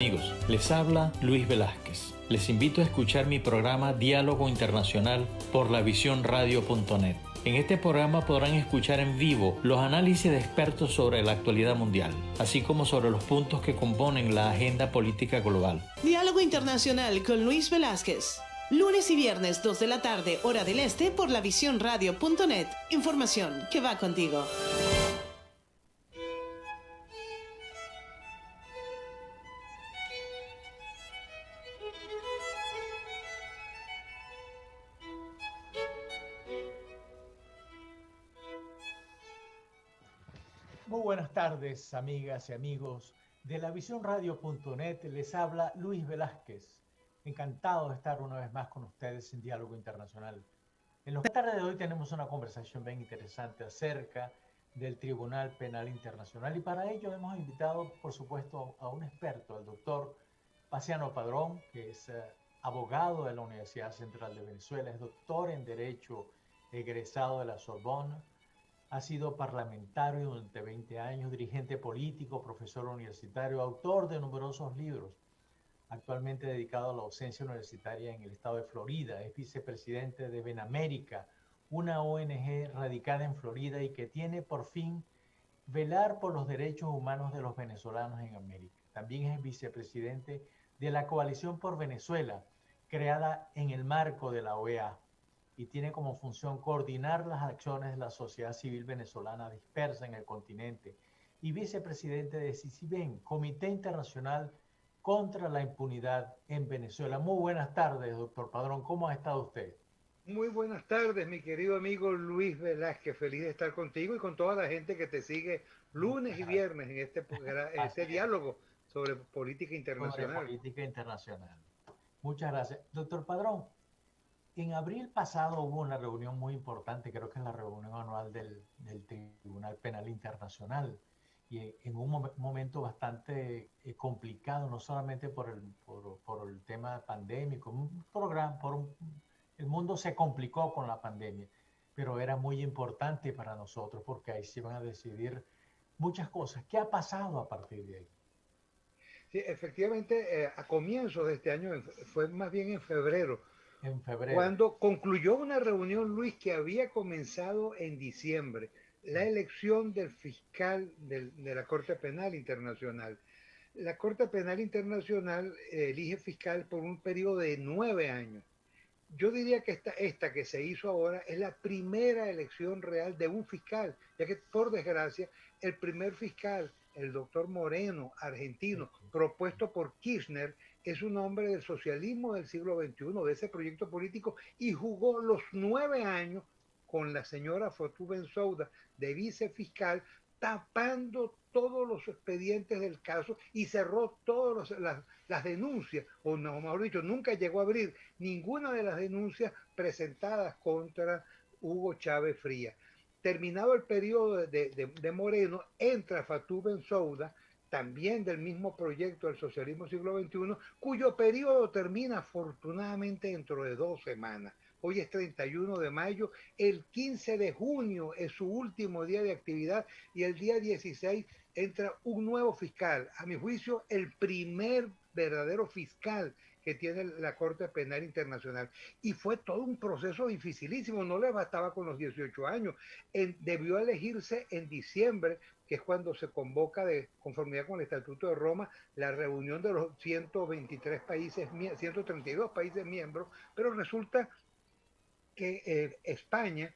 Amigos, les habla Luis Velázquez. Les invito a escuchar mi programa Diálogo Internacional por lavisiónradio.net. En este programa podrán escuchar en vivo los análisis de expertos sobre la actualidad mundial, así como sobre los puntos que componen la agenda política global. Diálogo Internacional con Luis Velázquez. Lunes y viernes 2 de la tarde, hora del este, por lavisiónradio.net. Información que va contigo. Muy buenas tardes, amigas y amigos de lavisiónradio.net. Les habla Luis Velázquez. Encantado de estar una vez más con ustedes en Diálogo Internacional. En la tarde de hoy tenemos una conversación bien interesante acerca del Tribunal Penal Internacional y para ello hemos invitado, por supuesto, a un experto, al doctor Paciano Padrón, que es abogado de la Universidad Central de Venezuela, es doctor en Derecho, egresado de la Sorbona. Ha sido parlamentario durante 20 años, dirigente político, profesor universitario, autor de numerosos libros. Actualmente dedicado a la docencia universitaria en el estado de Florida. Es vicepresidente de Benamérica, una ONG radicada en Florida y que tiene por fin velar por los derechos humanos de los venezolanos en América. También es vicepresidente de la Coalición por Venezuela, creada en el marco de la OEA, y tiene como función coordinar las acciones de la sociedad civil venezolana dispersa en el continente, y vicepresidente de CICIBEN, Comité Internacional contra la Impunidad en Venezuela. Muy buenas tardes, doctor Padrón. ¿Cómo ha estado usted? Muy buenas tardes, mi querido amigo Luis Velázquez. Feliz de estar contigo y con toda la gente que te sigue lunes y viernes en este diálogo sobre política internacional. Sobre política internacional. Muchas gracias. Doctor Padrón, en abril pasado hubo una reunión muy importante, creo que es la reunión anual del Tribunal Penal Internacional, y en un momento bastante complicado, no solamente por el tema pandémico, el mundo se complicó con la pandemia, pero era muy importante para nosotros porque ahí se iban a decidir muchas cosas. ¿Qué ha pasado a partir de ahí? Sí, efectivamente, a comienzos de este año, fue más bien En febrero. cuando concluyó una reunión, Luis, que había comenzado en diciembre, la elección del fiscal de la Corte Penal Internacional. La Corte Penal Internacional elige fiscal por un periodo de 9 años. Yo diría que esta que se hizo ahora es la primera elección real de un fiscal, ya que por desgracia el primer fiscal, el doctor Moreno, argentino, propuesto por Kirchner, es un hombre del socialismo del siglo XXI, de ese proyecto político, y jugó los 9 años con la señora Fatou Bensouda de vicefiscal, tapando todos los expedientes del caso y cerró todas las denuncias, o no, mejor dicho, nunca llegó a abrir ninguna de las denuncias presentadas contra Hugo Chávez Frías. Terminado el periodo de Moreno, entra Fatou Bensouda, también del mismo proyecto del socialismo siglo XXI, cuyo periodo termina afortunadamente dentro de 2 semanas. Hoy es 31 de mayo, el 15 de junio es su último día de actividad y el día 16 entra un nuevo fiscal. A mi juicio, el primer verdadero fiscal que tiene la Corte Penal Internacional. Y fue todo un proceso dificilísimo, no le bastaba con los 18 años. Debió elegirse en diciembre, que es cuando se convoca de conformidad con el Estatuto de Roma, la reunión de los 123 países, 132 países miembros, pero resulta que España,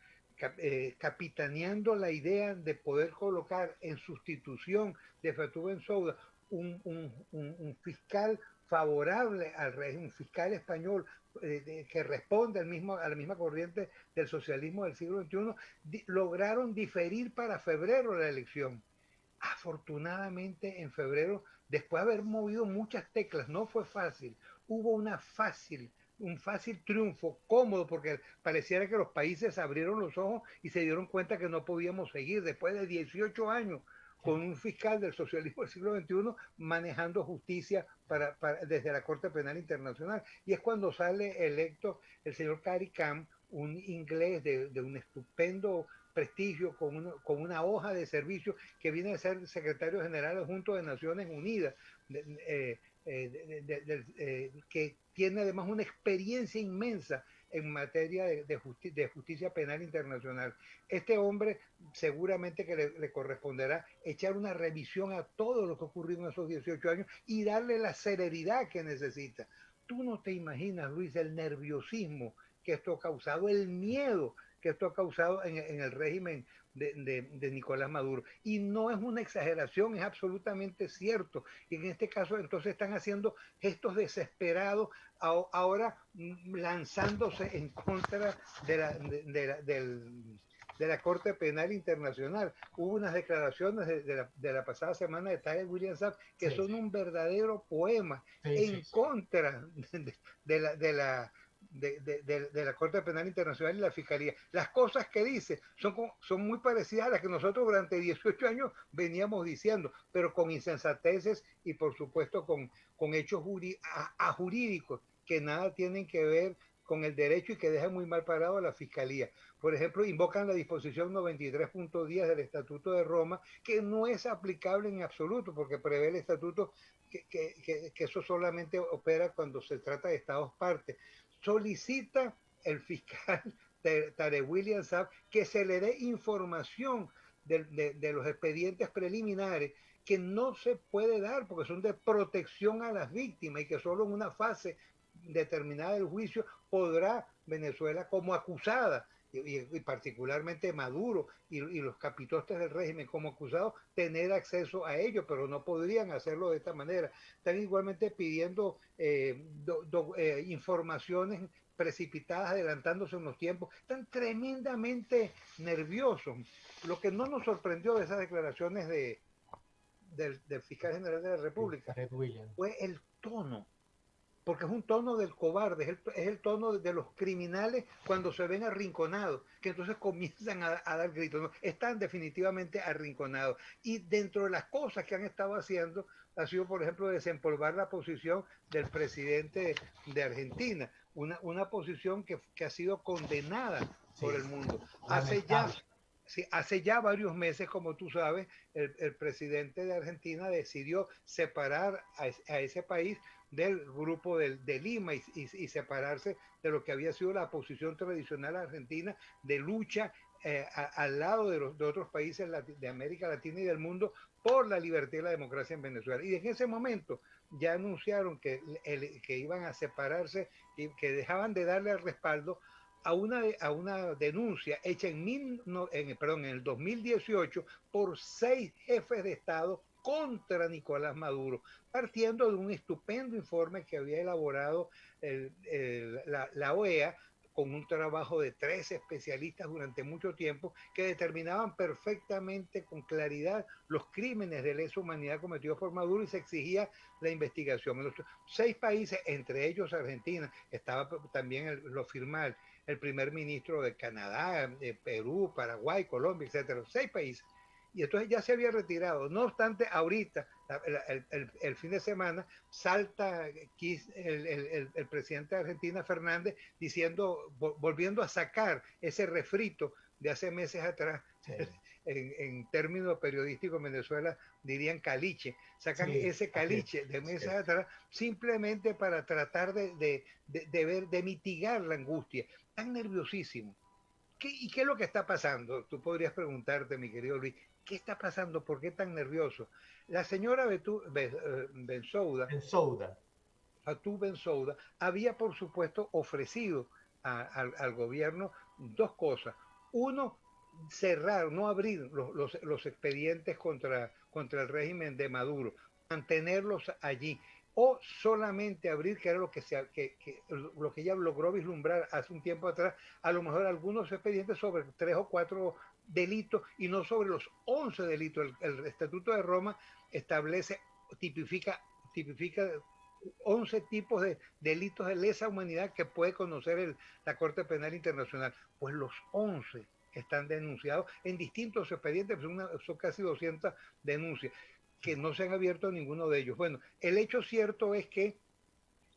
capitaneando la idea de poder colocar en sustitución de Fatou Bensouda un fiscal favorable al régimen, un fiscal español que responde a la misma corriente del socialismo del siglo XXI, lograron diferir para febrero la elección. Afortunadamente en febrero, después de haber movido muchas teclas, no fue fácil, hubo un fácil triunfo, cómodo, porque pareciera que los países abrieron los ojos y se dieron cuenta que no podíamos seguir después de 18 años con un fiscal del socialismo del siglo XXI manejando justicia desde la Corte Penal Internacional. Y es cuando sale electo el señor Karim Khan, un inglés de un estupendo prestigio, con una hoja de servicio, que viene a ser secretario general adjunto de Naciones Unidas, que tiene además una experiencia inmensa en materia de justicia penal internacional. Este hombre seguramente que le corresponderá echar una revisión a todo lo que ocurrió en esos 18 años y darle la celeridad que necesita. Tú no te imaginas, Luis, el nerviosismo que esto ha causado, el miedo que esto ha causado en el régimen de Nicolás Maduro. Y no es una exageración, es absolutamente cierto. Y en este caso entonces están haciendo gestos desesperados, ahora lanzándose en contra de la Corte Penal Internacional. Hubo unas declaraciones de la pasada semana de Tyree Williams que Sí, son un verdadero poema en contra de la Corte Penal Internacional y la Fiscalía. Las cosas que dice son muy parecidas a las que nosotros durante 18 años veníamos diciendo, pero con insensateces y por supuesto con hechos jurídicos que nada tienen que ver con el derecho y que dejan muy mal parado a la Fiscalía. Por ejemplo, invocan la disposición 93.10 del Estatuto de Roma, que no es aplicable en absoluto, porque prevé el estatuto que eso solamente opera cuando se trata de estados partes. Solicita el fiscal Tarek William Saab que se le dé información de los expedientes preliminares que no se puede dar porque son de protección a las víctimas y que solo en una fase determinada del juicio podrá Venezuela como acusada y particularmente Maduro y los capitostes del régimen como acusados tener acceso a ello, pero no podrían hacerlo de esta manera. Están igualmente pidiendo informaciones precipitadas, adelantándose en los tiempos. Están tremendamente nerviosos. Lo que no nos sorprendió de esas declaraciones del fiscal general de la República fue el tono, porque es un tono del cobarde, es el tono de los criminales cuando se ven arrinconados, que entonces comienzan a dar gritos, ¿no? Están definitivamente arrinconados. Y dentro de las cosas que han estado haciendo, ha sido, por ejemplo, desempolvar la posición del presidente de Argentina, una posición que ha sido condenada por el mundo. Hace ya varios meses, como tú sabes, el presidente de Argentina decidió separar a ese país del grupo de Lima y separarse de lo que había sido la posición tradicional argentina de lucha al lado de otros países de América Latina y del mundo por la libertad y la democracia en Venezuela. Y en ese momento ya anunciaron que iban a separarse y que dejaban de darle el respaldo a una denuncia hecha en el 2018 por 6 jefes de Estado contra Nicolás Maduro, partiendo de un estupendo informe que había elaborado la OEA con un trabajo de 3 especialistas durante mucho tiempo que determinaban perfectamente con claridad los crímenes de lesa humanidad cometidos por Maduro y se exigía la investigación. En los 6 países, entre ellos Argentina, estaba también lo firmar el primer ministro de Canadá, Perú, Paraguay, Colombia, etcétera, 6 países. Y entonces ya se había retirado. No obstante, ahorita, el fin de semana, salta el presidente de Argentina, Fernández, volviendo a sacar ese refrito de hace meses atrás, sí. En términos periodísticos en Venezuela dirían caliche, sacan ese caliche de meses atrás simplemente para tratar de mitigar la angustia. Tan nerviosísimo. ¿Y qué es lo que está pasando? Tú podrías preguntarte, mi querido Luis, ¿qué está pasando? ¿Por qué tan nervioso? La señora Fatou Bensouda había, por supuesto, ofrecido al gobierno 2 cosas. Uno, cerrar, no abrir los expedientes contra el régimen de Maduro, mantenerlos allí, o solamente abrir, que era lo que ella logró vislumbrar hace un tiempo atrás, a lo mejor algunos expedientes sobre 3 o 4 delitos y no sobre los 11 delitos. El Estatuto de Roma tipifica 11 tipos de delitos de lesa humanidad que puede conocer la Corte Penal Internacional. Pues los 11 están denunciados en distintos expedientes, son casi 200 denuncias que no se han abierto ninguno de ellos. Bueno, el hecho cierto es que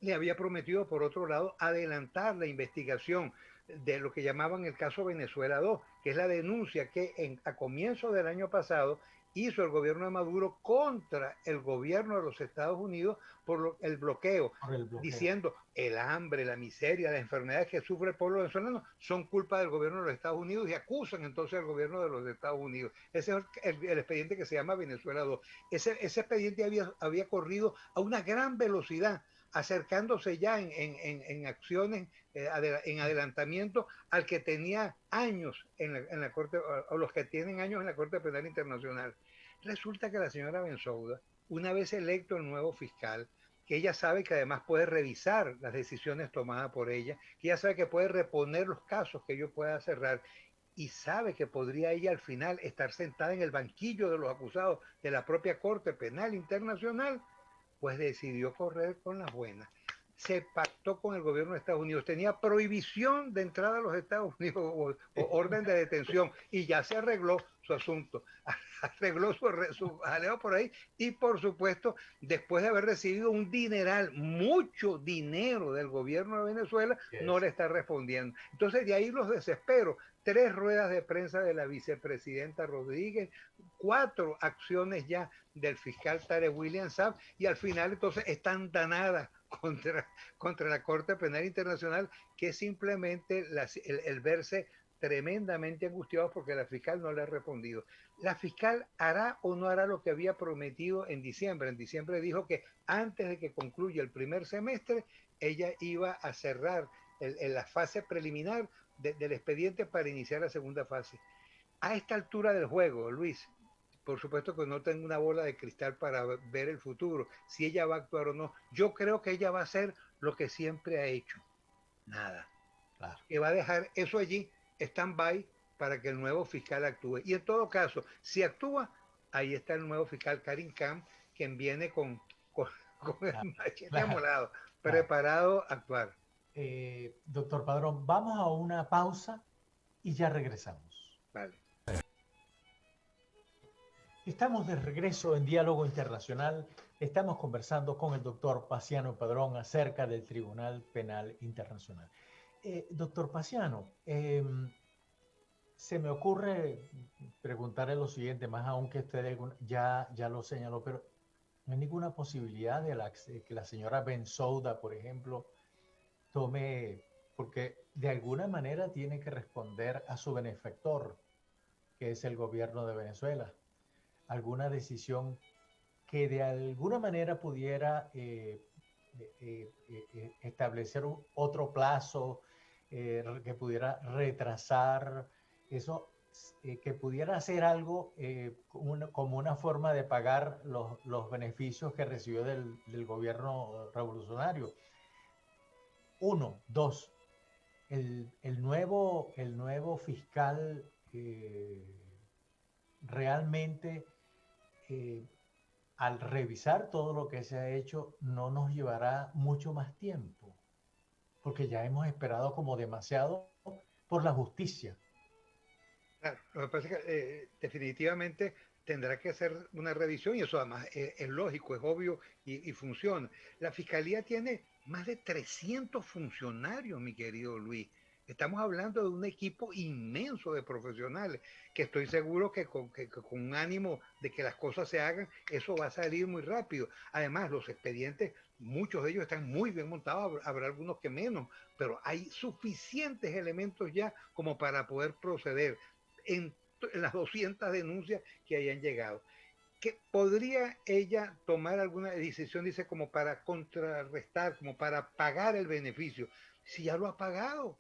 le había prometido, por otro lado, adelantar la investigación de lo que llamaban el caso Venezuela 2, que es la denuncia que a comienzo del año pasado hizo el gobierno de Maduro contra el gobierno de los Estados Unidos por el bloqueo, diciendo el hambre, la miseria, las enfermedades que sufre el pueblo venezolano son culpa del gobierno de los Estados Unidos y acusan entonces al gobierno de los Estados Unidos. Ese es el expediente que se llama Venezuela 2. Ese expediente había corrido a una gran velocidad, acercándose ya en acciones, en adelantamiento al que tenía años en la Corte, o los que tienen años en la Corte Penal Internacional. Resulta que la señora Bensouda, una vez electo el nuevo fiscal, que ella sabe que además puede revisar las decisiones tomadas por ella, que ella sabe que puede reponer los casos que yo pueda cerrar, y sabe que podría ella al final estar sentada en el banquillo de los acusados de la propia Corte Penal Internacional, pues decidió correr con las buenas. Se pactó con el gobierno de Estados Unidos, tenía prohibición de entrada a los Estados Unidos o orden de detención, y ya se arregló su asunto, arregló su jaleo por ahí, y por supuesto, después de haber recibido un dineral, mucho dinero del gobierno de Venezuela, no le está respondiendo. Entonces de ahí los desesperos, 3 ruedas de prensa de la vicepresidenta Rodríguez, 4 acciones ya del fiscal Tarek William Saab, y al final entonces están danadas contra la Corte Penal Internacional, que es simplemente el verse tremendamente angustiados porque la fiscal no le ha respondido. La fiscal hará o no hará lo que había prometido en diciembre. En diciembre dijo que antes de que concluya el primer semestre, ella iba a cerrar la fase preliminar del expediente para iniciar la segunda fase. A esta altura del juego, Luis, por supuesto que no tengo una bola de cristal para ver el futuro, si ella va a actuar o no. Yo creo que ella va a hacer lo que siempre ha hecho. Nada. Claro. Que va a dejar eso allí, stand-by, para que el nuevo fiscal actúe. Y en todo caso, si actúa, ahí está el nuevo fiscal Karim Khan, quien viene con el machete amolado, preparado a actuar. Doctor Padrón, vamos a una pausa y ya regresamos. Vale. Estamos de regreso en Diálogo Internacional. Estamos conversando con el doctor Paciano Padrón acerca del Tribunal Penal Internacional. Doctor Paciano, se me ocurre preguntarle lo siguiente, más aún que usted ya lo señaló, pero no hay ninguna posibilidad de que la señora Bensouda, por ejemplo, tome, porque de alguna manera tiene que responder a su benefactor, que es el gobierno de Venezuela, alguna decisión que de alguna manera pudiera establecer otro plazo, que pudiera retrasar eso, que pudiera hacer algo como una forma de pagar los beneficios que recibió del gobierno revolucionario. 1, 2, el nuevo fiscal realmente, al revisar todo lo que se ha hecho, no nos llevará mucho más tiempo, porque ya hemos esperado como demasiado por la justicia. Claro, lo que pasa es que definitivamente tendrá que hacer una revisión, y eso además es lógico, es obvio y funciona. La Fiscalía tiene más de 300 funcionarios, mi querido Luis. Estamos hablando de un equipo inmenso de profesionales, que estoy seguro que con un ánimo de que las cosas se hagan, eso va a salir muy rápido. Además, los expedientes, muchos de ellos están muy bien montados, habrá algunos que menos, pero hay suficientes elementos ya como para poder proceder en las 200 denuncias que hayan llegado. ¿Que podría ella tomar alguna decisión, dice, como para contrarrestar, como para pagar el beneficio? Si ya lo ha pagado.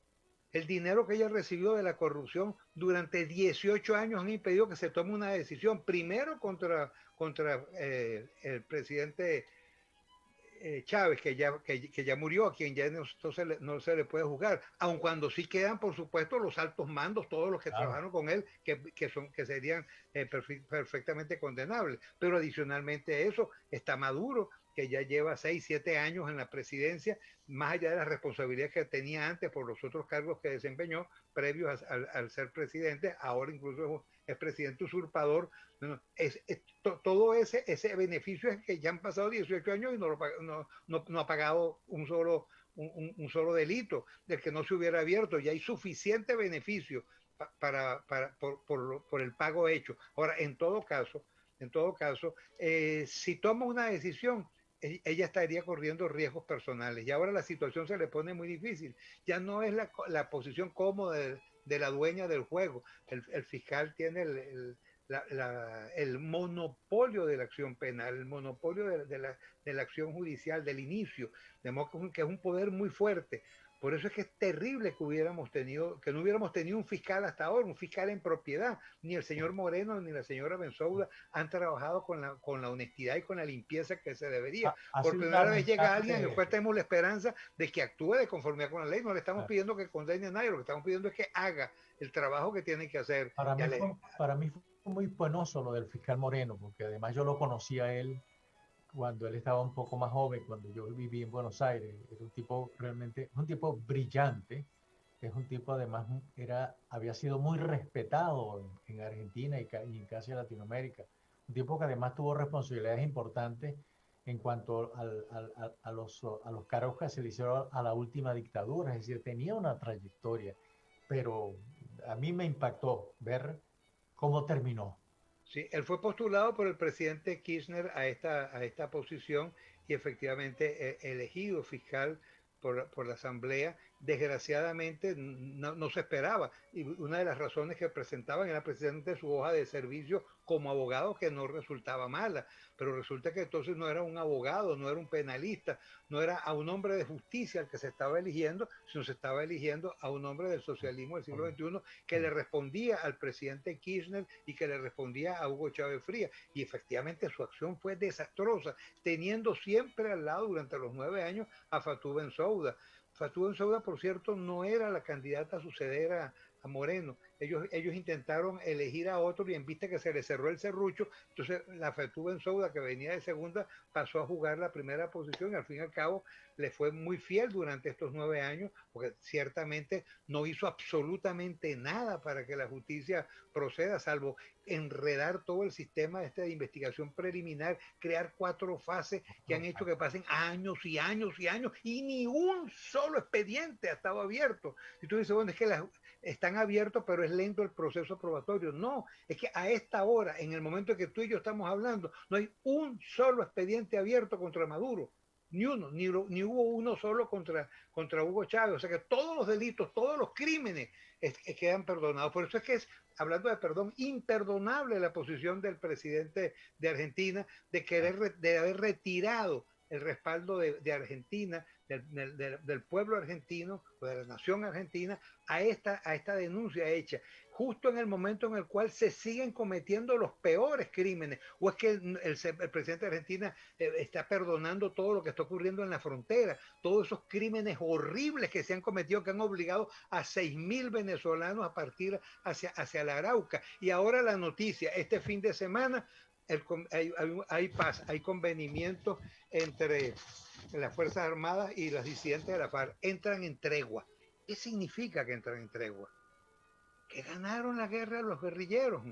El dinero que ella recibió de la corrupción durante 18 años han impedido que se tome una decisión, primero contra el presidente Chávez, que ya murió, a quien ya no se le puede juzgar, aun cuando sí quedan, por supuesto, los altos mandos, todos los que trabajaron con él, que serían perfectamente condenables. Pero adicionalmente a eso, está Maduro, que ya lleva 6, 7 años en la presidencia, más allá de las responsabilidades que tenía antes por los otros cargos que desempeñó previos al ser presidente, ahora incluso es presidente usurpador. Todo ese beneficio es que ya han pasado 18 años y no ha pagado un solo delito del que no se hubiera abierto. Ya hay suficiente beneficio por el pago hecho. Ahora, en todo caso, en todo caso, si toma una decisión, ella estaría corriendo riesgos personales. Y ahora la situación se le pone muy difícil. Ya no es la posición cómoda de la dueña del juego. El fiscal tiene el monopolio de la acción penal, el monopolio de la acción judicial, del inicio, de modo que es un poder muy fuerte. Por eso es que es terrible que no hubiéramos tenido un fiscal hasta ahora, un fiscal en propiedad. Ni el señor Moreno ni la señora Bensouda han trabajado con la honestidad y con la limpieza que se debería. Por primera vez llega alguien en el cual tenemos la esperanza de que actúe de conformidad con la ley. No le estamos pidiendo que condene a nadie, lo que estamos pidiendo es que haga el trabajo que tiene que hacer. Para mí fue muy penoso lo del fiscal Moreno, porque además yo lo conocí a él cuando él estaba un poco más joven, cuando yo viví en Buenos Aires. Era un tipo realmente, un tipo brillante, es un tipo además había sido muy respetado en Argentina y en casi Latinoamérica. Un tipo que además tuvo responsabilidades importantes en cuanto a los cargos que se le hicieron a la última dictadura, es decir, tenía una trayectoria, pero a mí me impactó ver cómo terminó. Sí, él fue postulado por el presidente Kirchner a esta posición y efectivamente elegido fiscal por la Asamblea. Desgraciadamente no se esperaba, y una de las razones que presentaban era precisamente su hoja de servicio como abogado, que no resultaba mala, pero resulta que entonces no era un abogado, no era un penalista, no era a un hombre de justicia al que se estaba eligiendo, sino se estaba eligiendo a un hombre del socialismo del siglo XXI que le respondía al presidente Kirchner y que le respondía a Hugo Chávez Frías, y efectivamente su acción fue desastrosa, teniendo siempre al lado durante los 9 años a Fatou Bensouda. Fatou Bensouda, por cierto, no era la candidata a suceder a Moreno. Ellos intentaron elegir a otro y en vista que se le cerró el serrucho, entonces la Fatou Bensouda, que venía de segunda, pasó a jugar la primera posición y al fin y al cabo le fue muy fiel durante estos 9 años, porque ciertamente no hizo absolutamente nada para que la justicia proceda, salvo enredar todo el sistema de investigación preliminar, crear 4 fases que han hecho que pasen años y años y años y ni un solo expediente ha estado abierto. Y tú dices, bueno, es que están abiertos, pero es lento el proceso probatorio. No, es que a esta hora, en el momento en que tú y yo estamos hablando, no hay un solo expediente abierto contra Maduro. Ni uno, ni hubo uno solo contra Hugo Chávez. O sea que todos los delitos, todos los crímenes quedan perdonados. Por eso es que hablando de perdón, imperdonable la posición del presidente de Argentina de haber retirado el respaldo de Argentina, del pueblo argentino o de la nación argentina a esta denuncia hecha, justo en el momento en el cual se siguen cometiendo los peores crímenes. ¿O es que el presidente de Argentina está perdonando todo lo que está ocurriendo en la frontera, todos esos crímenes horribles que se han cometido, que han obligado a 6.000 venezolanos a partir hacia la Arauca? Y ahora la noticia, este fin de semana hay paz, hay convenimiento entre las Fuerzas Armadas y las disidentes de la FARC, entran en tregua. ¿Qué significa que entran en tregua? Que ganaron la guerra los guerrilleros.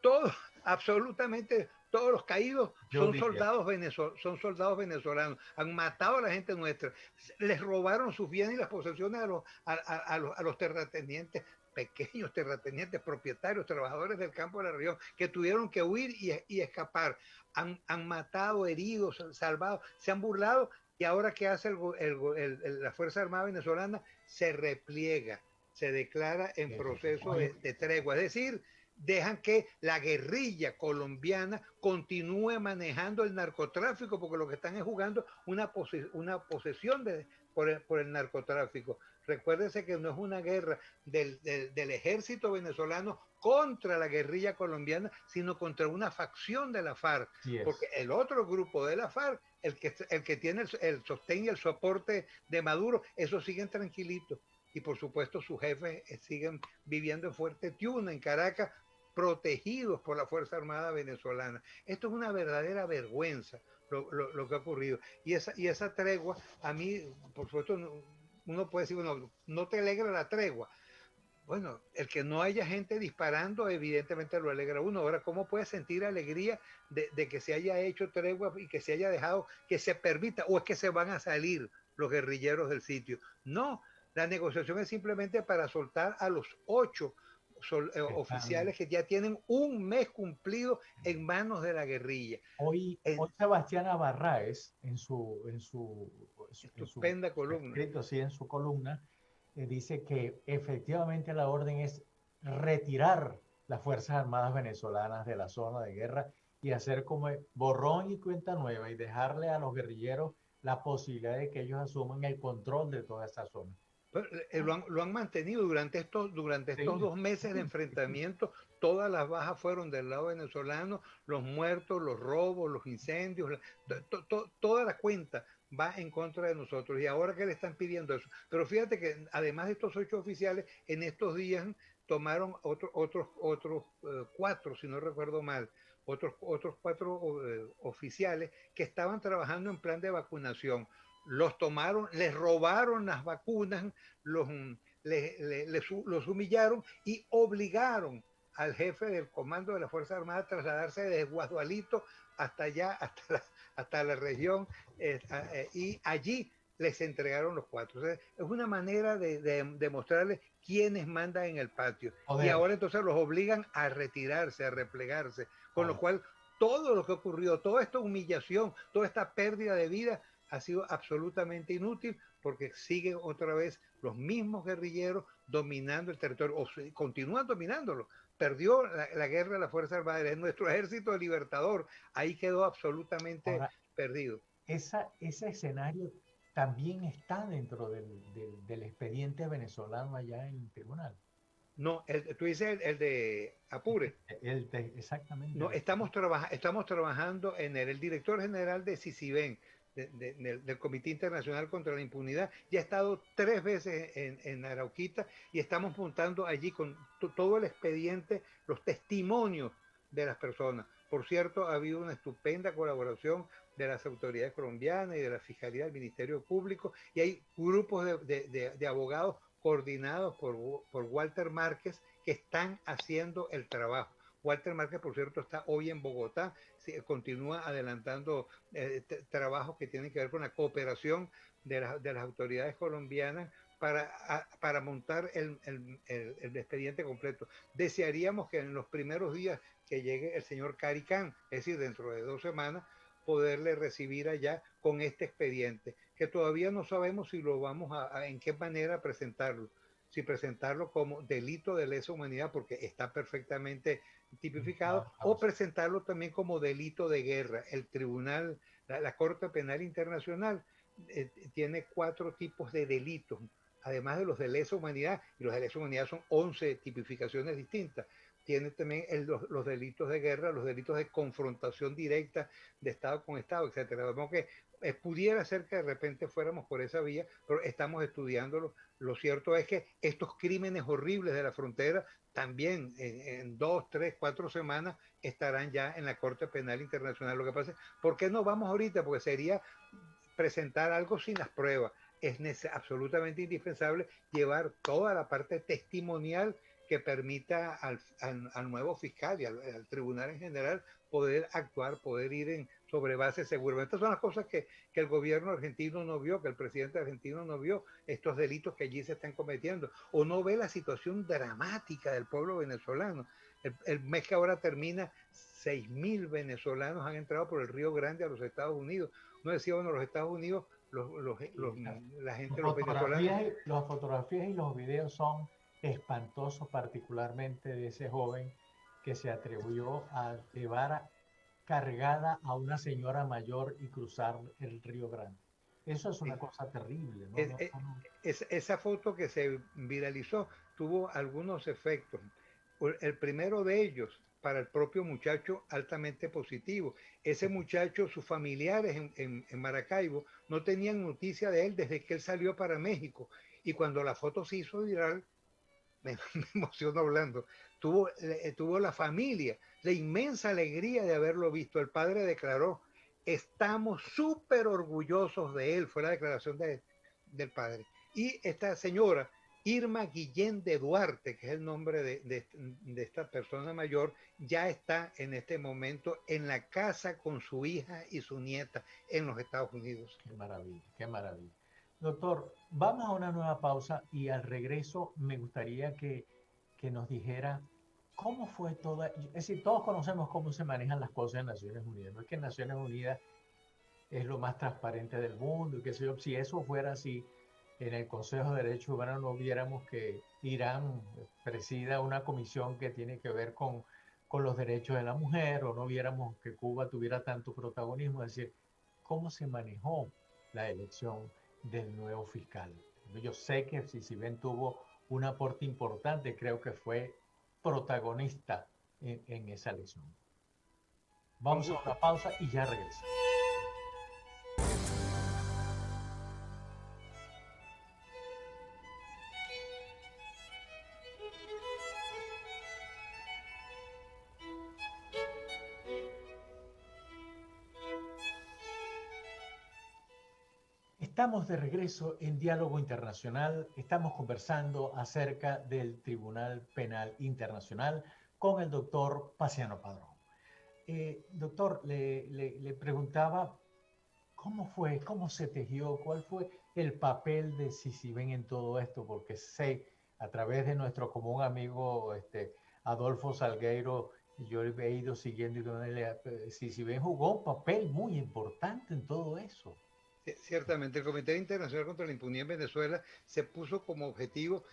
Todos, absolutamente todos los caídos son soldados venezolanos. Han matado a la gente nuestra. Les robaron sus bienes y las posesiones a los terratenientes, pequeños terratenientes, propietarios, trabajadores del campo de la región, que tuvieron que huir y escapar. Han matado, heridos, salvado, se han burlado, y ahora ¿qué hace la Fuerza Armada Venezolana? Se repliega, se declara en proceso de tregua, es decir, dejan que la guerrilla colombiana continúe manejando el narcotráfico, porque lo que están es jugando una posesión por el narcotráfico. Recuérdense que no es una guerra del ejército venezolano contra la guerrilla colombiana, sino contra una facción de la FARC, porque el otro grupo de la FARC, el que tiene el sostén y el soporte de Maduro, esos siguen tranquilitos. Y por supuesto sus jefes siguen viviendo en Fuerte Tiuna, en Caracas, protegidos por la Fuerza Armada venezolana. Esto es una verdadera vergüenza lo que ha ocurrido. Y esa tregua, a mí, por supuesto, uno puede decir, bueno, no te alegra la tregua. Bueno, el que no haya gente disparando, evidentemente lo alegra a uno. Ahora, ¿cómo puede sentir alegría de que se haya hecho tregua y que se haya dejado que se permita, o es que se van a salir los guerrilleros del sitio? No, la negociación es simplemente para soltar a los 8 oficiales que ya tienen un mes cumplido en manos de la guerrilla. Hoy Sebastián Abarráez, en su Estupenda columna. escrito, sí, en su columna, dice que efectivamente la orden es retirar las Fuerzas Armadas venezolanas de la zona de guerra y hacer como borrón y cuenta nueva y dejarle a los guerrilleros la posibilidad de que ellos asuman el control de toda esa zona. Lo han mantenido durante estos Sí. 2 meses de enfrentamiento. Todas las bajas fueron del lado venezolano, los muertos, los robos, los incendios, toda la cuenta va en contra de nosotros. Y ahora que le están pidiendo eso. Pero fíjate que además de estos 8 oficiales, en estos días tomaron otros 4, si no recuerdo mal, otros 4 oficiales que estaban trabajando en plan de vacunación. Los tomaron, les robaron las vacunas, los humillaron y obligaron al jefe del comando de la Fuerza Armada a trasladarse desde Guadualito hasta allá, hasta la región, y allí les entregaron los 4. O sea, es una manera de mostrarles quiénes mandan en el patio. Joder. Y ahora entonces los obligan a retirarse, a replegarse, con lo cual todo lo que ocurrió, toda esta humillación, toda esta pérdida de vida ha sido absolutamente inútil, porque siguen otra vez los mismos guerrilleros dominando el territorio, o continúan dominándolo. Perdió la guerra la Fuerza Armada, es nuestro ejército libertador, ahí quedó absolutamente perdido. Ese escenario también está dentro del expediente venezolano allá en el tribunal. No, tú dices el de Apure. Exactamente. No, estamos trabajando en el director general de CICIBEN, del Comité Internacional contra la Impunidad, ya ha estado 3 veces en Arauquita, y estamos montando allí con todo el expediente, los testimonios de las personas. Por cierto, ha habido una estupenda colaboración de las autoridades colombianas y de la Fiscalía del Ministerio Público, y hay grupos de abogados coordinados por Walter Márquez que están haciendo el trabajo. Walter Márquez, por cierto, está hoy en Bogotá, continúa adelantando trabajos que tienen que ver con la cooperación de las autoridades colombianas para montar el expediente completo. Desearíamos que en los primeros días que llegue el señor Caricán, es decir, dentro de 2 semanas, poderle recibir allá con este expediente, que todavía no sabemos si lo vamos en qué manera presentarlo. Si presentarlo como delito de lesa humanidad, porque está perfectamente tipificado, o presentarlo también como delito de guerra. El tribunal, la Corte Penal Internacional, tiene 4 tipos de delitos, además de los de lesa humanidad, y los de lesa humanidad son 11 tipificaciones distintas. Tiene también los delitos de guerra, los delitos de confrontación directa de Estado con Estado, etcétera. Vemos que pudiera ser que de repente fuéramos por esa vía, pero estamos estudiándolo. Lo cierto es que estos crímenes horribles de la frontera también en 2, 3, 4 semanas estarán ya en la Corte Penal Internacional. Lo que pasa es, ¿por qué no vamos ahorita? Porque sería presentar algo sin las pruebas. Es absolutamente indispensable llevar toda la parte testimonial que permita al nuevo fiscal y al tribunal en general poder actuar, poder ir sobre base segura. Estas son las cosas que el gobierno argentino no vio, que el presidente argentino no vio, estos delitos que allí se están cometiendo, o no ve la situación dramática del pueblo venezolano. El mes que ahora termina, 6.000 venezolanos han entrado por el Río Grande a los Estados Unidos. No decía, bueno, los Estados Unidos, la gente, los venezolanos. Las fotografías y los videos son espantoso, particularmente de ese joven que se atribuyó a llevar cargada a una señora mayor y cruzar el Río Grande. Eso es una cosa terrible, ¿no? Esa foto que se viralizó tuvo algunos efectos. El primero de ellos, para el propio muchacho, altamente positivo. Ese muchacho, sus familiares en Maracaibo no tenían noticia de él desde que él salió para México, y cuando la foto se hizo viral, me emociono hablando, tuvo la familia la inmensa alegría de haberlo visto. El padre declaró: estamos súper orgullosos de él, fue la declaración del padre. Y esta señora, Irma Guillén de Duarte, que es el nombre de esta persona mayor, ya está en este momento en la casa con su hija y su nieta en los Estados Unidos. Qué maravilla, qué maravilla. Doctor, vamos a una nueva pausa y al regreso me gustaría que que nos dijera cómo fue toda, es decir, todos conocemos cómo se manejan las cosas en Naciones Unidas, no es que en Naciones Unidas es lo más transparente del mundo, y qué sé yo, si eso fuera así, en el Consejo de Derechos Humanos no viéramos que Irán presida una comisión que tiene que ver con los derechos de la mujer, o no viéramos que Cuba tuviera tanto protagonismo, es decir, cómo se manejó la elección del nuevo fiscal. Yo sé que si bien tuvo un aporte importante, creo que fue protagonista en esa elección. Vamos a una pausa y ya regresamos. Estamos de regreso en Diálogo Internacional. Estamos conversando acerca del Tribunal Penal Internacional con el doctor Paciano Padrón. Doctor, le preguntaba cómo fue, cómo se tejió, cuál fue el papel de Sisiben en todo esto, porque sé a través de nuestro común amigo Adolfo Salgueiro, yo he ido siguiendo y Sisiben jugó un papel muy importante en todo eso. Ciertamente, el Comité Internacional contra la Impunidad en Venezuela se puso como objetivo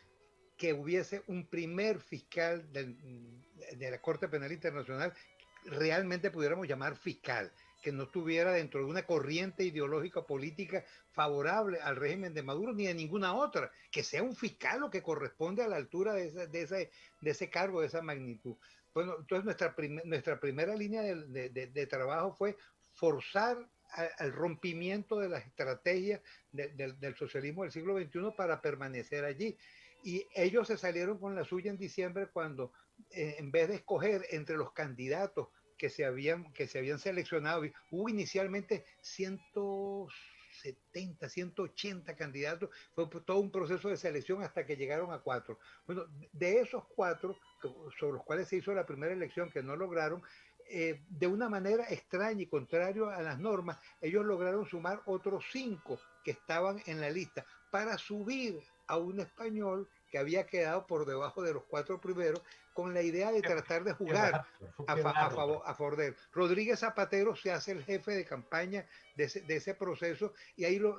que hubiese un primer fiscal de la Corte Penal Internacional que realmente pudiéramos llamar fiscal, que no estuviera dentro de una corriente ideológica política favorable al régimen de Maduro ni de ninguna otra, que sea un fiscal lo que corresponde a la altura de ese cargo, de esa magnitud. Bueno, entonces nuestra primera línea de trabajo fue forzar al rompimiento de las estrategias del socialismo del siglo XXI para permanecer allí. Y ellos se salieron con la suya en diciembre cuando, en vez de escoger entre los candidatos que se habían seleccionado, hubo inicialmente 170, 180 candidatos, fue todo un proceso de selección hasta que llegaron a 4. Bueno, de esos 4, sobre los cuales se hizo la primera elección que no lograron, de una manera extraña y contrario a las normas, ellos lograron sumar otros 5 que estaban en la lista para subir a un español que había quedado por debajo de los 4 primeros, con la idea de tratar de jugar a favor de él. Rodríguez Zapatero se hace el jefe de campaña de ese proceso, y ahí lo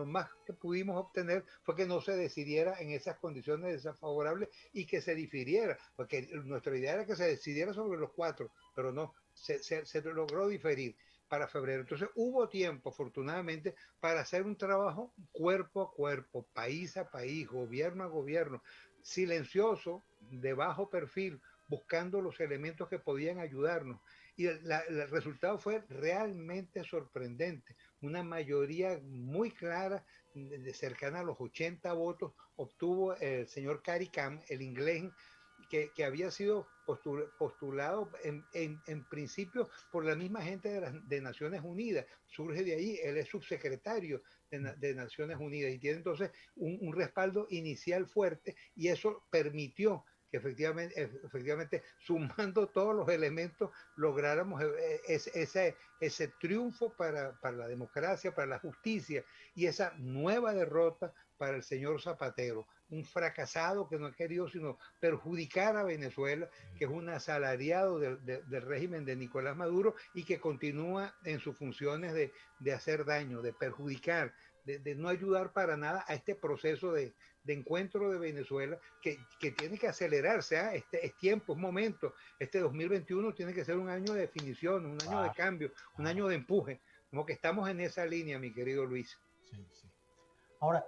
más que pudimos obtener fue que no se decidiera en esas condiciones desfavorables y que se difiriera, porque nuestra idea era que se decidiera sobre los 4, pero no, se logró diferir para febrero. Entonces hubo tiempo, afortunadamente, para hacer un trabajo cuerpo a cuerpo, país a país, gobierno a gobierno, silencioso, de bajo perfil, buscando los elementos que podían ayudarnos. Y el resultado fue realmente sorprendente. Una mayoría muy clara, cercana a los 80 votos, obtuvo el señor Caricam, el inglés, que había sido postulado en principio por la misma gente de Naciones Unidas. Surge de ahí, él es subsecretario de Naciones Unidas y tiene entonces un respaldo inicial fuerte, y eso permitió que efectivamente sumando todos los elementos lográramos ese triunfo para la democracia, para la justicia, y esa nueva derrota para el señor Zapatero, un fracasado que no ha querido sino perjudicar a Venezuela, que es un asalariado del régimen de Nicolás Maduro y que continúa en sus funciones de hacer daño, de perjudicar, de no ayudar para nada a este proceso de encuentro de Venezuela que tiene que acelerarse. Es tiempo, es momento. Este 2021 tiene que ser un año de definición, un año de cambio, un año de empuje. Como que estamos en esa línea, mi querido Luis. Sí, sí. Ahora,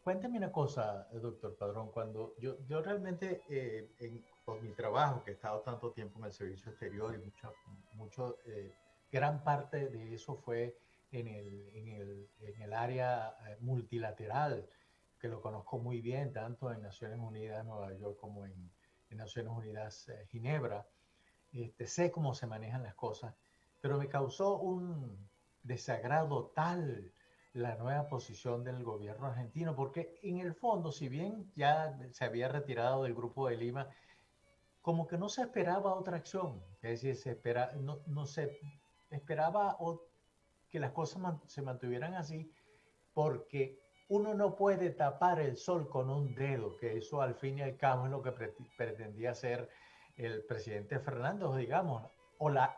cuéntame una cosa, doctor Padrón, cuando yo realmente, por mi trabajo, que he estado tanto tiempo en el servicio exterior y gran parte de eso fue en el área multilateral, que lo conozco muy bien, tanto en Naciones Unidas Nueva York como en Naciones Unidas Ginebra. Sé cómo se manejan las cosas, pero me causó un desagrado tal la nueva posición del gobierno argentino, porque en el fondo, si bien ya se había retirado del Grupo de Lima, como que no se esperaba otra acción, es decir, no se esperaba que las cosas se mantuvieran así, porque uno no puede tapar el sol con un dedo, que eso al fin y al cabo es lo que pretendía hacer el presidente Fernández, digamos, o la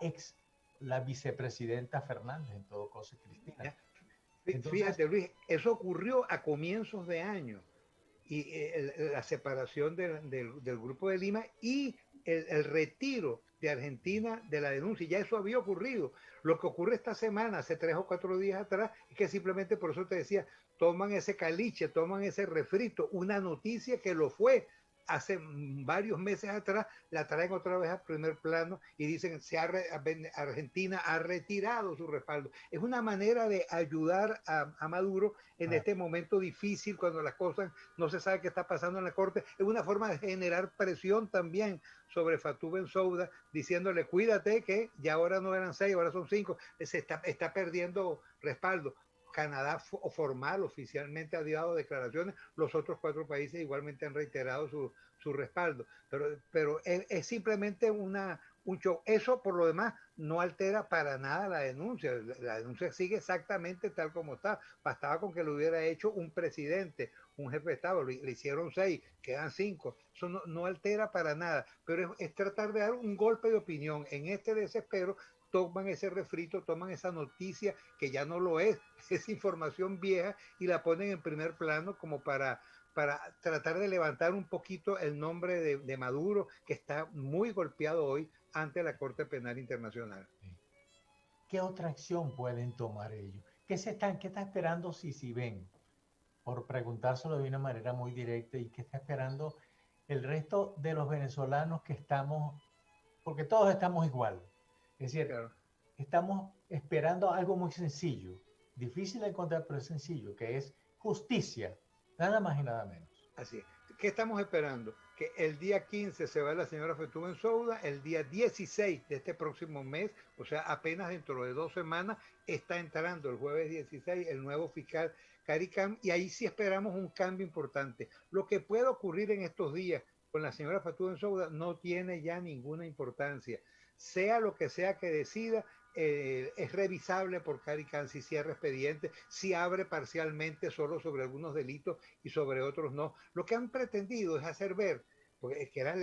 vicepresidenta Fernández, en todo caso, Cristina. Entonces, fíjate, Luis, eso ocurrió a comienzos de año y la separación del Grupo de Lima y el retiro de Argentina de la denuncia, ya eso había ocurrido. Lo que ocurre esta semana, hace 3 o 4 días atrás, es que simplemente, por eso te decía, toman ese caliche, toman ese refrito, una noticia que lo fue hace varios meses atrás, la traen otra vez al primer plano y dicen Argentina ha retirado su respaldo. Es una manera de ayudar a Maduro en este momento difícil, cuando las cosas no se sabe qué está pasando en la corte. Es una forma de generar presión también sobre Fatou Bensouda, diciéndole cuídate que ya ahora no eran 6, ahora son 5, se está perdiendo respaldo. Canadá formal, oficialmente ha dado declaraciones, los otros 4 países igualmente han reiterado su respaldo, pero es simplemente un show. Eso, por lo demás, no altera para nada la denuncia. La denuncia sigue exactamente tal como está. Bastaba con que lo hubiera hecho un presidente, un jefe de Estado. Le hicieron 6, quedan 5. Eso no altera para nada, pero es tratar de dar un golpe de opinión. En este desespero toman ese refrito, toman esa noticia que ya no lo es información vieja, y la ponen en primer plano como para tratar de levantar un poquito el nombre de Maduro, que está muy golpeado hoy ante la Corte Penal Internacional. ¿Qué otra acción pueden tomar ellos? ¿Qué está esperando Sisiben? Por preguntárselo de una manera muy directa, y qué está esperando el resto de los venezolanos que estamos, porque todos estamos igual. Es decir, claro, estamos esperando algo muy sencillo, difícil de encontrar, pero es sencillo, que es justicia, nada más y nada menos. Así es. ¿Qué estamos esperando? Que el día 15 se va la señora Fatou Bensouda, el día 16 de este próximo mes, o sea, apenas dentro de 2 semanas, está entrando el jueves 16 el nuevo fiscal Caricam, y ahí sí esperamos un cambio importante. Lo que pueda ocurrir en estos días con la señora Fatou Bensouda no tiene ya ninguna importancia. Sea lo que sea que decida, es revisable por Caricam si cierra expediente, si abre parcialmente solo sobre algunos delitos y sobre otros no. Lo que han pretendido es hacer ver, porque es que era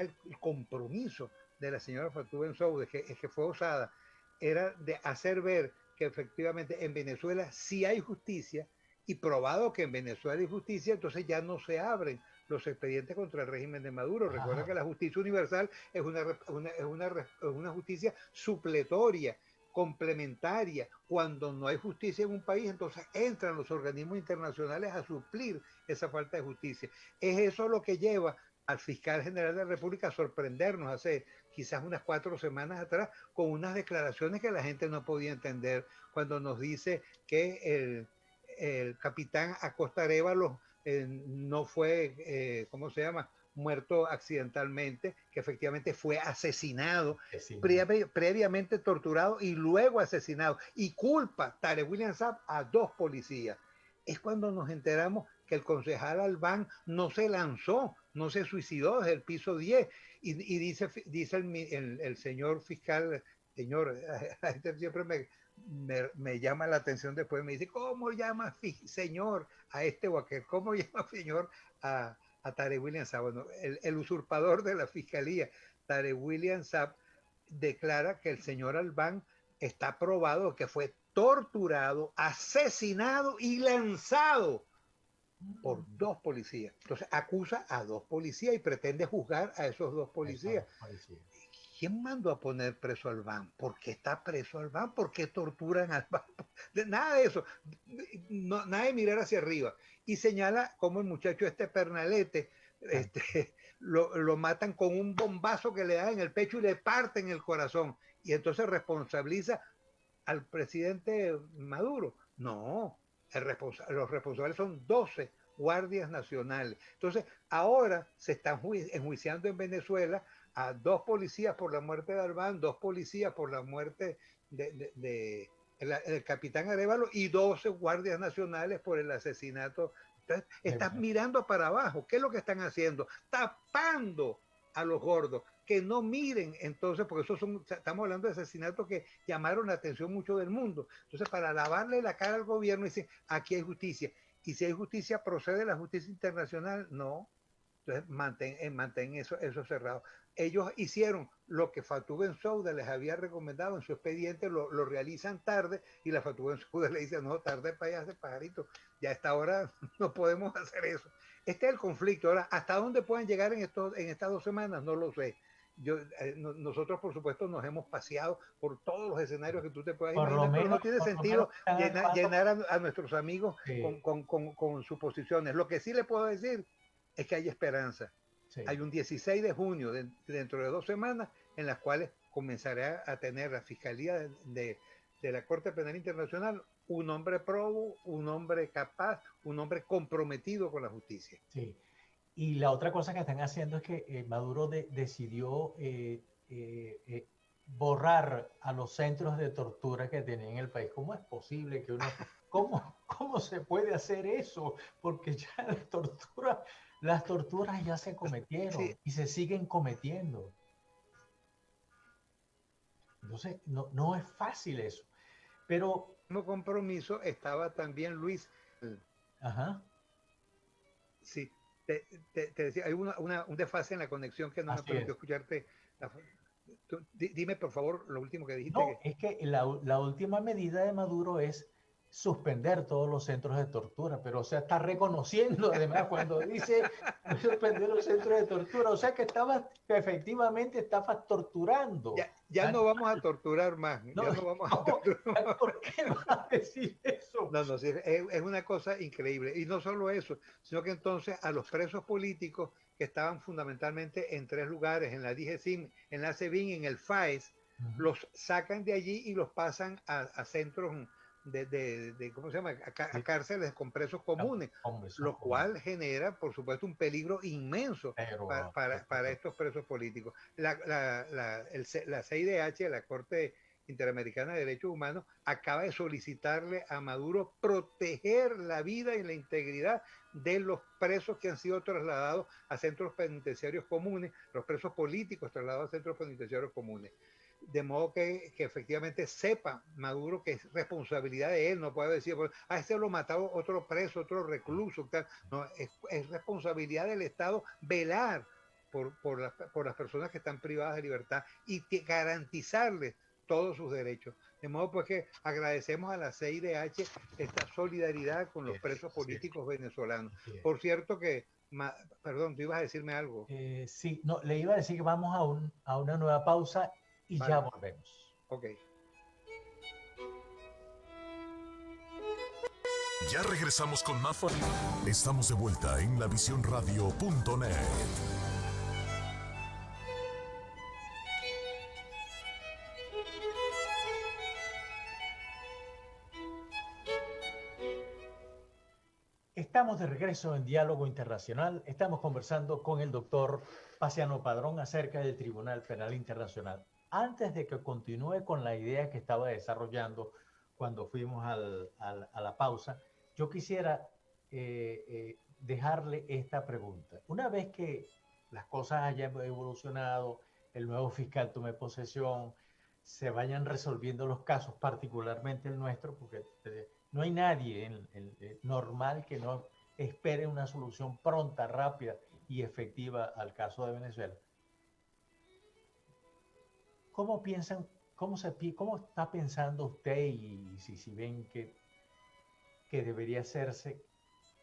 el compromiso de la señora Fatou Bensouda, que fue osada, era de hacer ver que efectivamente en Venezuela sí hay justicia, y probado que en Venezuela hay justicia, entonces ya no se abren los expedientes contra el régimen de Maduro. Recuerda que la justicia universal es una justicia supletoria, complementaria. Cuando no hay justicia en un país, entonces entran los organismos internacionales a suplir esa falta de justicia. Es eso lo que lleva al fiscal general de la República a sorprendernos hace quizás unas 4 semanas atrás con unas declaraciones que la gente no podía entender, cuando nos dice que el capitán Acosta Arévalo no fue, ¿cómo se llama?, muerto accidentalmente, que efectivamente fue asesinado, previamente torturado y luego asesinado, y culpa Tarek William Saab a 2 policías. Es cuando nos enteramos que el concejal Albán no se lanzó, no se suicidó desde el piso 10, y dice el señor fiscal, siempre me llama la atención después, me dice, ¿cómo llama señor a este o aquel? ¿Cómo llama señor a Tarek William Saab? Bueno, el usurpador de la fiscalía, Tarek William Saab, declara que el señor Albán está probado que fue torturado, asesinado y lanzado por 2 policías. Entonces acusa a 2 policías y pretende juzgar a esos 2 policías. ¿Quién mandó a poner preso a Albán? ¿Por qué está preso Albán? ¿Por qué torturan a Albán? Nada de eso. Nada de mirar hacia arriba. Y señala cómo el muchacho Pernalete lo matan con un bombazo que le dan en el pecho y le parten el corazón. Y entonces responsabiliza al presidente Maduro. No, los responsables son 12 guardias nacionales. Entonces, ahora se están enjuiciando en Venezuela a 2 policías por la muerte de Albán, 2 policías por la muerte del capitán Arévalo, y 12 guardias nacionales por el asesinato. Entonces, estás mirando para abajo. ¿Qué es lo que están haciendo? Tapando a los gordos, que no miren, entonces, porque estamos hablando de asesinatos que llamaron la atención mucho del mundo. Entonces, para lavarle la cara al gobierno, dicen, aquí hay justicia. Y si hay justicia, ¿procede la justicia internacional? No. Entonces mantén eso cerrado. Ellos hicieron lo que Fatou Bensouda les había recomendado en su expediente, lo realizan tarde, y la Fatou Bensouda le dice, no, tarde para allá, pajarito, ya a esta hora no podemos hacer eso. Este es el conflicto. Ahora, ¿hasta dónde pueden llegar en estas 2 semanas? No lo sé. Nosotros, por supuesto, nos hemos paseado por todos los escenarios que tú te puedas imaginar, pero no tiene sentido llenar a nuestros amigos con suposiciones. Lo que sí le puedo decir es que hay esperanza. Sí. Hay un 16 de junio, dentro de 2 semanas, en las cuales comenzará a tener la Fiscalía de la Corte Penal Internacional un hombre probo, un hombre capaz, un hombre comprometido con la justicia. Sí. Y la otra cosa que están haciendo es que Maduro decidió borrar a los centros de tortura que tenía en el país. ¿Cómo es posible que uno... ¿Cómo se puede hacer eso? Porque ya las torturas ya se cometieron, sí, y se siguen cometiendo. Entonces, no es fácil eso. Pero... Como compromiso estaba también Luis. Ajá. Sí. Te decía, hay un desfase en la conexión que no me permitió escucharte. Dime, por favor, lo último que dijiste. No, es que la última medida de Maduro es suspender todos los centros de tortura, pero o sea, está reconociendo además cuando dice suspender los centros de tortura, o sea que efectivamente estaba torturando. Ya no vamos a torturar más. No vamos a torturar más. ¿Por qué vas a decir eso? No, sí, es una cosa increíble. Y no solo eso, sino que entonces a los presos políticos que estaban fundamentalmente en 3 lugares, en la DGCIM, en la SEBIN, en el FAES, los sacan de allí y los pasan a centros ¿cómo se llama? A cárceles con presos comunes, lo cual genera, por supuesto, un peligro inmenso para estos presos políticos. La CIDH, la Corte Interamericana de Derechos Humanos, acaba de solicitarle a Maduro proteger la vida y la integridad de los presos que han sido trasladados a centros penitenciarios comunes, los presos políticos trasladados a centros penitenciarios comunes. De modo que efectivamente sepa Maduro que es responsabilidad de él, no puede decir, este lo mataba otro preso, otro recluso, tal. No, es responsabilidad del Estado velar por las personas que están privadas de libertad y garantizarles todos sus derechos. De modo pues que agradecemos a la CIDH esta solidaridad con los presos políticos venezolanos. Por cierto que, perdón, tú ibas a decirme algo. Sí, no, le iba a decir que vamos a una nueva pausa y vale, ya volvemos. Ok. Ya regresamos con más. Estamos de vuelta en lavisiónradio.net. Estamos de regreso en Diálogo Internacional. Estamos conversando con el doctor Paciano Padrón acerca del Tribunal Penal Internacional. Antes de que continúe con la idea que estaba desarrollando cuando fuimos a la pausa, yo quisiera dejarle esta pregunta. Una vez que las cosas hayan evolucionado, el nuevo fiscal tome posesión, se vayan resolviendo los casos, particularmente el nuestro, porque no hay nadie normal que no espere una solución pronta, rápida y efectiva al caso de Venezuela. ¿Cómo piensan, cómo está pensando usted y si ven que debería hacerse,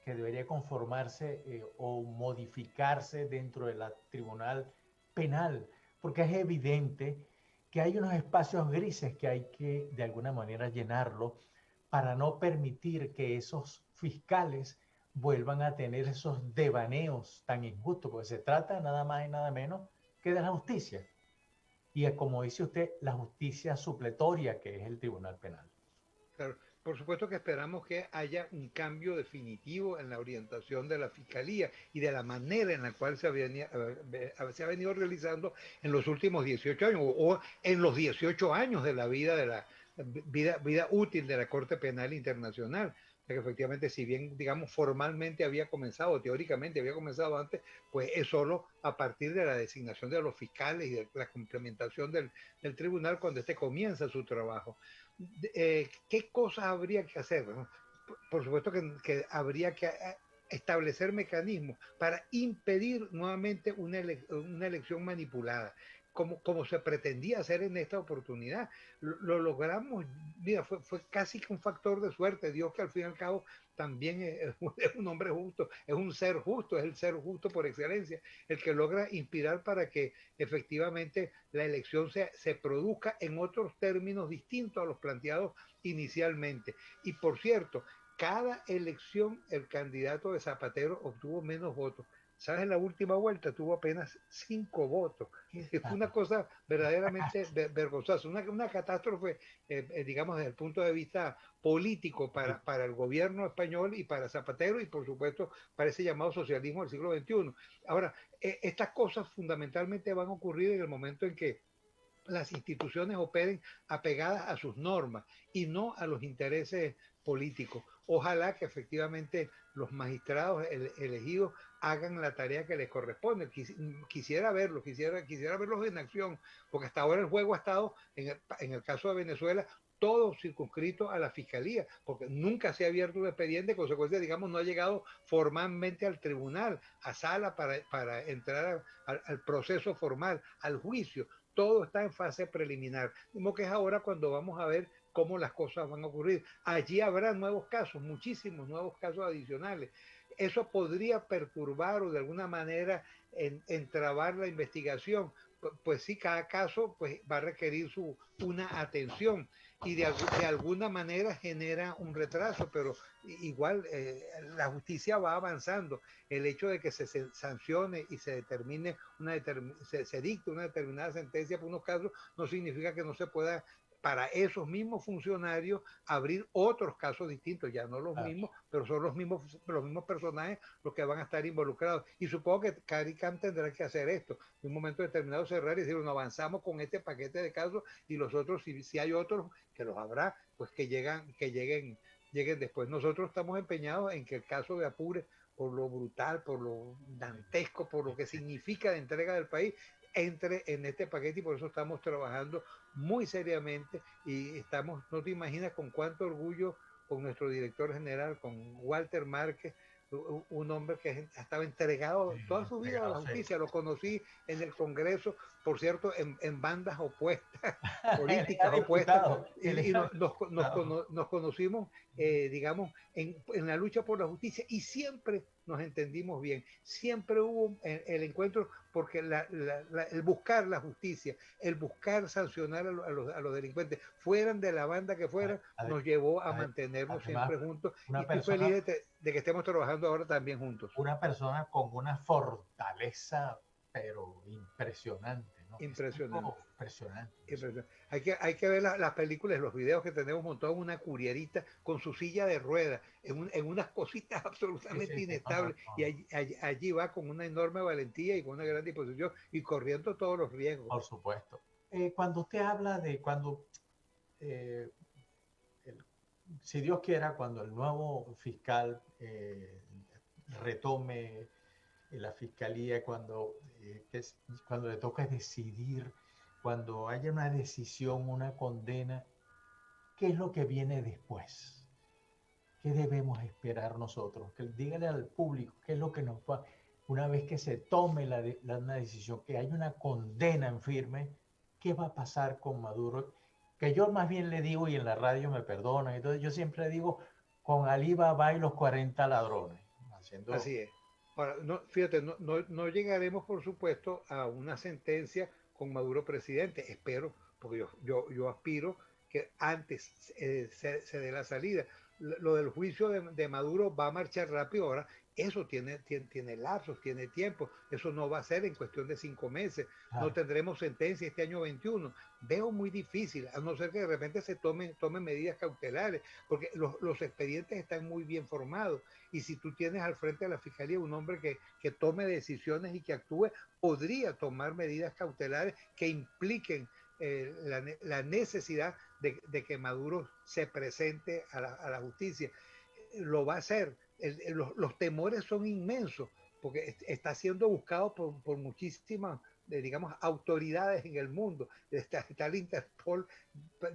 que debería conformarse o modificarse dentro del Tribunal Penal? Porque es evidente que hay unos espacios grises que hay que de alguna manera llenarlo para no permitir que esos fiscales vuelvan a tener esos devaneos tan injustos, porque se trata nada más y nada menos que de la justicia. Y como dice usted, la justicia supletoria que es el Tribunal Penal. Claro, por supuesto que esperamos que haya un cambio definitivo en la orientación de la Fiscalía y de la manera en la cual se ha venido realizando en los últimos 18 años o en los 18 años de la vida útil de la Corte Penal Internacional. Que efectivamente, si bien, digamos, formalmente había comenzado, teóricamente había comenzado antes, pues es solo a partir de la designación de los fiscales y de la complementación del tribunal cuando comienza su trabajo. ¿Qué cosas habría que hacer? por supuesto que habría que establecer mecanismos para impedir nuevamente una elección manipulada, como se pretendía hacer en esta oportunidad. Lo logramos, mira, fue casi que un factor de suerte. Dios, que al fin y al cabo también es un hombre justo, es un ser justo, es el ser justo por excelencia, el que logra inspirar para que efectivamente la elección se produzca en otros términos distintos a los planteados inicialmente. Y por cierto, cada elección el candidato de Zapatero obtuvo menos votos. ¿Sabes? En la última vuelta tuvo apenas 5 votos. Es una cosa verdaderamente vergonzosa, una catástrofe, digamos, desde el punto de vista político para el gobierno español y para Zapatero y, por supuesto, para ese llamado socialismo del siglo XXI. Ahora, estas cosas fundamentalmente van a ocurrir en el momento en que las instituciones operen apegadas a sus normas y no a los intereses políticos. Ojalá que efectivamente los magistrados elegidos hagan la tarea que les corresponde. Quisiera verlos, quisiera verlos en acción, porque hasta ahora el juego ha estado, en el caso de Venezuela, todo circunscrito a la fiscalía, porque nunca se ha abierto un expediente, en consecuencia, digamos, no ha llegado formalmente al tribunal, a sala para entrar al proceso formal, al juicio. Todo está en fase preliminar. Como que es ahora cuando vamos a ver cómo las cosas van a ocurrir. Allí habrá nuevos casos, muchísimos nuevos casos adicionales. Eso podría perturbar o de alguna manera entrabar la investigación. Pues sí, cada caso pues, va a requerir una atención y de alguna manera genera un retraso, pero igual la justicia va avanzando. El hecho de que se sancione y se determine se dicte una determinada sentencia por unos casos no significa que no se pueda para esos mismos funcionarios abrir otros casos distintos, ya no los mismos, pero son los mismos personajes los que van a estar involucrados. Y supongo que CARICAM tendrá que hacer esto, en un momento determinado cerrar y decir, bueno, avanzamos con este paquete de casos y los otros, si hay otros, que los habrá, pues que lleguen después. Nosotros estamos empeñados en que el caso de Apure, por lo brutal, por lo dantesco, por lo que significa la entrega del país, entre en este paquete y por eso estamos trabajando muy seriamente y estamos, no te imaginas con cuánto orgullo con nuestro director general, con Walter Márquez, un hombre que estaba entregado toda su vida a la justicia. Lo conocí en el Congreso, por cierto, en bandas opuestas, políticas opuestas, y nos conocimos, digamos, en la lucha por la justicia y siempre nos entendimos bien. Siempre hubo el encuentro porque el buscar la justicia, el buscar sancionar a los delincuentes, fueran de la banda que fueran, nos llevó a mantenernos siempre juntos. Y estoy feliz de que estemos trabajando ahora también juntos. Una persona con una fortaleza, pero impresionante, ¿no? Impresionante. Impresionante. Hay que ver las películas, los videos que tenemos montados en una curierita con su silla de ruedas, en unas cositas absolutamente inestables, y allí va con una enorme valentía y con una gran disposición y corriendo todos los riesgos. Por supuesto. Cuando usted habla de si Dios quiera, cuando el nuevo fiscal retome la fiscalía, cuando le toca decidir, cuando haya una decisión, una condena, ¿qué es lo que viene después? ¿Qué debemos esperar nosotros? Dígale al público qué es lo que nos va, una vez que se tome una decisión, que haya una condena en firme, ¿qué va a pasar con Maduro? Que yo más bien le digo, y en la radio me perdonan, entonces yo siempre digo, con Alí Baba y los 40 ladrones. Así es. Ahora, fíjate, no llegaremos, por supuesto, a una sentencia con Maduro presidente. Espero, porque yo aspiro que antes se dé la salida. Lo del juicio de Maduro va a marchar rápido ahora. Eso tiene lapsos, tiene tiempo. Eso no va a ser en cuestión de 5 meses. No tendremos sentencia este año 21. Veo muy difícil, a no ser que de repente se tomen medidas cautelares, porque los expedientes están muy bien formados. Y si tú tienes al frente de la fiscalía un hombre que tome decisiones y que actúe, podría tomar medidas cautelares que impliquen la necesidad de que Maduro se presente a la justicia. Lo va a hacer. Los temores son inmensos porque está siendo buscado por muchísimas digamos, autoridades en el mundo. Está la Interpol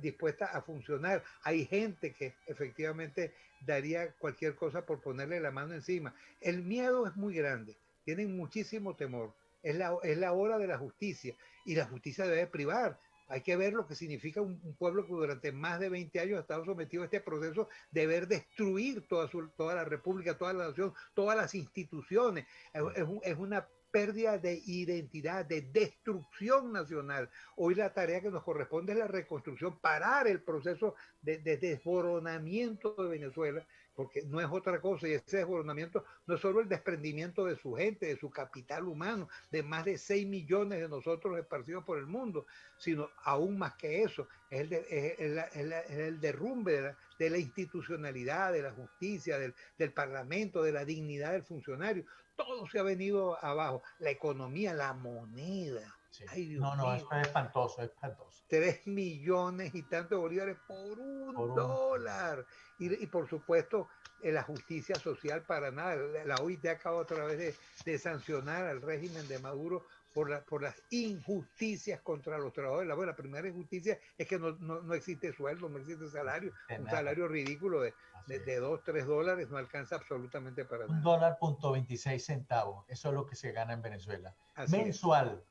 dispuesta a funcionar. Hay gente que efectivamente daría cualquier cosa por ponerle la mano encima. El miedo es muy grande, tienen muchísimo temor. Es la hora de la justicia y la justicia debe privar. Hay que ver lo que significa un pueblo que durante más de 20 años ha estado sometido a este proceso de ver destruir toda la república, toda la nación, todas las instituciones. Es una pérdida de identidad, de destrucción nacional. Hoy la tarea que nos corresponde es la reconstrucción, parar el proceso de desboronamiento de Venezuela, porque no es otra cosa, y ese desboronamiento no es solo el desprendimiento de su gente, de su capital humano, de más de 6 millones de nosotros esparcidos por el mundo, sino aún más que eso, es el derrumbe de la institucionalidad, de la justicia, del parlamento, de la dignidad del funcionario. Todo se ha venido abajo, la economía, la moneda. Sí. Ay, Dios No, mío. eso es espantoso, es espantoso. 3 millones y tantos bolívares por un dólar. Y por supuesto, la justicia social para nada. La OIT acaba otra vez de sancionar al régimen de Maduro por las injusticias contra los trabajadores. La primera injusticia es que no existe sueldo, no existe salario. Un salario ridículo de 2, 3 dólares no alcanza absolutamente para nada. $1.26. Eso es lo que se gana en Venezuela. Así mensual.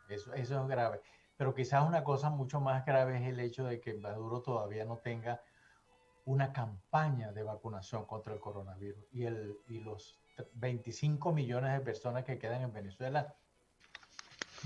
Eso es grave. Pero quizás una cosa mucho más grave es el hecho de que Maduro todavía no tenga una campaña de vacunación contra el coronavirus. Y los 25 millones de personas que quedan en Venezuela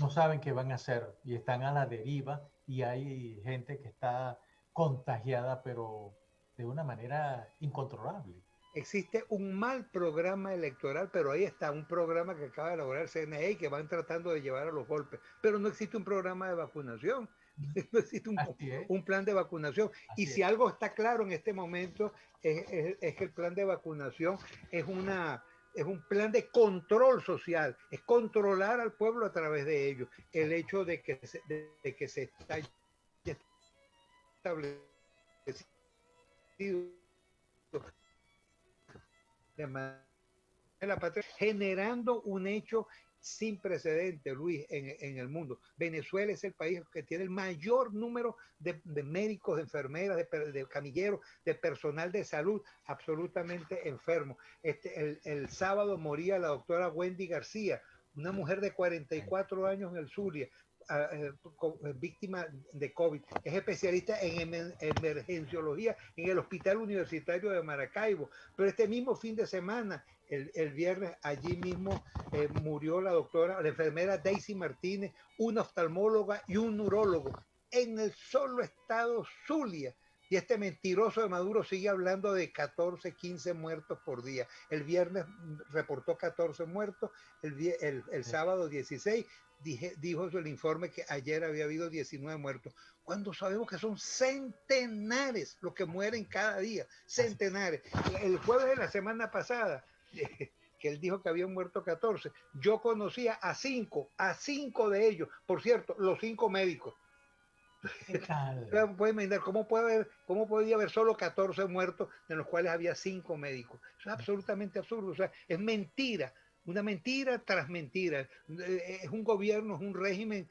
no saben qué van a hacer y están a la deriva, y hay gente que está contagiada, pero de una manera incontrolable. Existe un mal programa electoral, pero ahí está un programa que acaba de elaborar el CNE y que van tratando de llevar a los golpes. Pero no existe un programa de vacunación, no existe un plan de vacunación. Y si algo está claro en este momento es que el plan de vacunación es un plan de control social, es controlar al pueblo a través de ellos. El hecho de que se está establecido de la patria, generando un hecho sin precedentes, Luis, en el mundo. Venezuela es el país que tiene el mayor número de médicos, de enfermeras, de camilleros, de personal de salud absolutamente enfermo. El sábado moría la doctora Wendy García, una mujer de 44 años en el Zulia, víctima de COVID. Es especialista en emergenciología en el Hospital Universitario de Maracaibo. Pero este mismo fin de semana, el viernes, allí mismo murió la enfermera Daisy Martínez, una oftalmóloga y un neurólogo en el solo estado Zulia. Y este mentiroso de Maduro sigue hablando de 14, 15 muertos por día. El viernes reportó 14 muertos, el sábado 16, dijo el informe que ayer había habido 19 muertos. Cuando sabemos que son centenares los que mueren cada día, centenares. El jueves de la semana pasada, que él dijo que habían muerto 14, yo conocía a 5 de ellos. Por cierto, los 5 médicos. Pueden imaginar cómo podía haber solo 14 muertos, de los cuales había 5 médicos. Eso es absolutamente absurdo. O sea, es mentira, una mentira tras mentira. Es un gobierno, es un régimen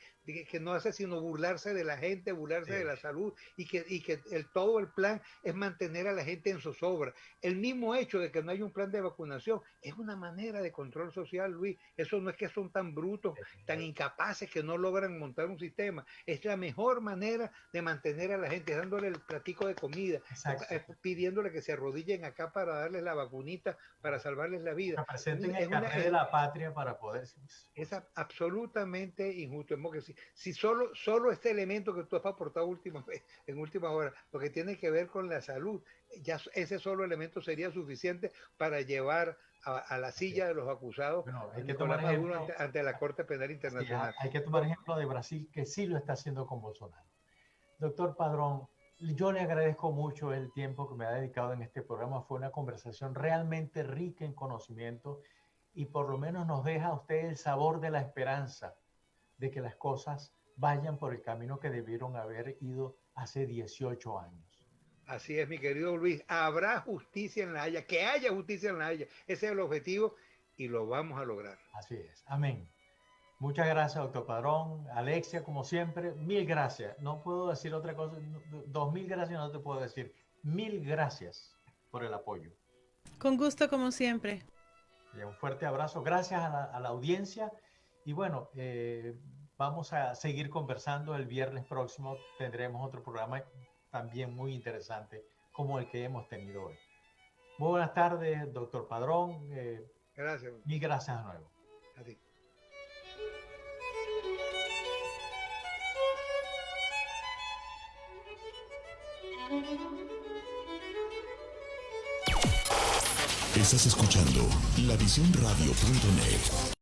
que no hace sino burlarse de la gente, burlarse de la salud, y que todo el plan es mantener a la gente en zozobra. El mismo hecho de que no hay un plan de vacunación es una manera de control social, Luis. Eso no es que son tan brutos, tan incapaces que no logran montar un sistema. Es la mejor manera de mantener a la gente, dándole el platico de comida, pidiéndole que se arrodillen acá para darles la vacunita, para salvarles la vida. Representen el carnet de la patria para poder... Es absolutamente injusto. Si solo este elemento que tú has aportado en última hora, lo que tiene que ver con la salud, ya ese solo elemento sería suficiente para llevar a la silla de los acusados ante la Corte Penal Internacional. Hay que tomar ejemplo de Brasil, que sí lo está haciendo con Bolsonaro. Doctor Padrón, yo le agradezco mucho el tiempo que me ha dedicado en este programa. Fue una conversación realmente rica en conocimiento, y por lo menos nos deja a usted el sabor de la esperanza de que las cosas vayan por el camino que debieron haber ido hace 18 años. Así es, mi querido Luis. Habrá justicia en La Haya, que haya justicia en La Haya. Ese es el objetivo y lo vamos a lograr. Así es. Amén. Muchas gracias, doctor Padrón. Alexia, como siempre, mil gracias. No puedo decir otra cosa. 2000 gracias no te puedo decir. Mil gracias por el apoyo. Con gusto, como siempre. Y un fuerte abrazo. Gracias a la audiencia. Y bueno, vamos a seguir conversando. El viernes próximo tendremos otro programa también muy interesante como el que hemos tenido hoy. Muy buenas tardes, doctor Padrón. Gracias. Mil gracias de nuevo. A ti. Estás escuchando lavisión.radio.net.